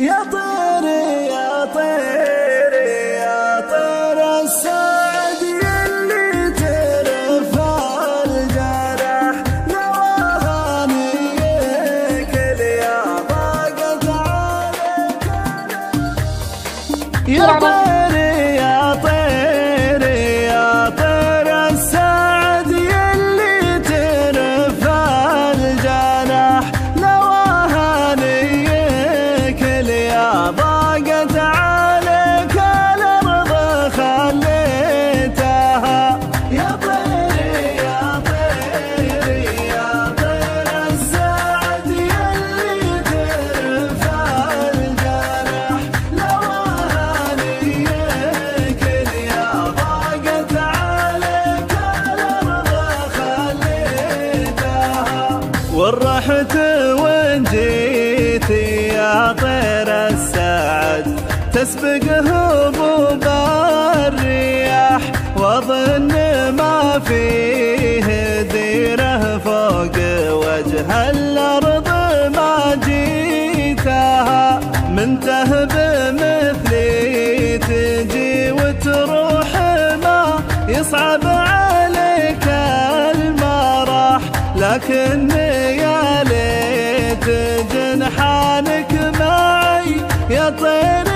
يا طير يا طير يا طير السعد يلي ترفع الجرح نواها نيك يا ضاقت عليك. يا طير يا طير يا طير السعد يلي ترفع الجرح نواها نيك يا ضاقت عليك الأرض خليتها. يا طير يا طير يا طير السعد يلي ترفع الجرح نواها نيك يا ضاقت عليك الأرض خليتها. ورحت وين جيتي يا طير السعد تسبق هبوب الرياح واظن ما فيه ديره فوق وجه الارض ما جيتها. من تهب مثلي تجي وتروح ما يصعب عليك المرح، لكن يا ليت جنحانك معي يا طير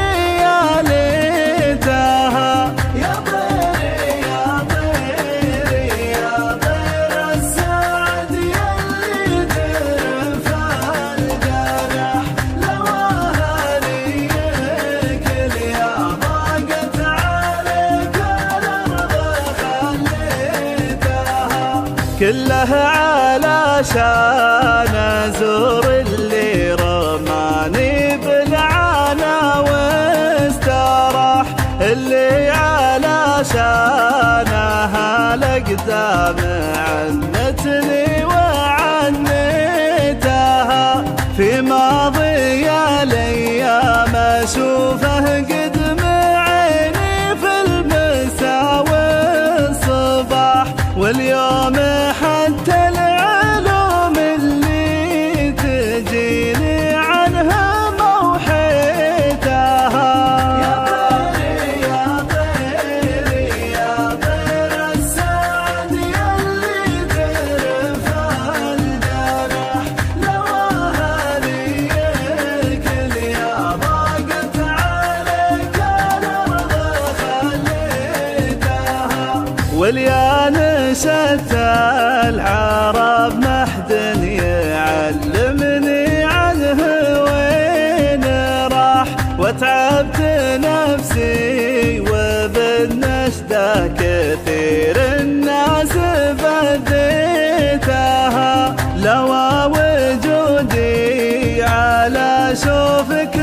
يا ليتها. يا طير يا طير يا طير السعد يلي ترفع الجرح نواها نيك يا ضاقت عليك الأرض خليتها. كله علشان ازور اللي رماني بالعنا واستراح، اللي علشانها الاقدام عنتني وعنيتها. في ماضي الايام اشوفه قدم عيني في المساء والصباح، واليوم حتى العلوم اللي تجيني عنها موحيتها. يا طير يا طير يا طير السعد يلي ترفع الجرح نواها نيك يا ضاقت عليك الأرض خليتها. وليانشة العرب محد يعلمني عنه وين راح، وتعبت نفسي وبالنشدة كثير الناس بديتها. لو وجودي على شوفك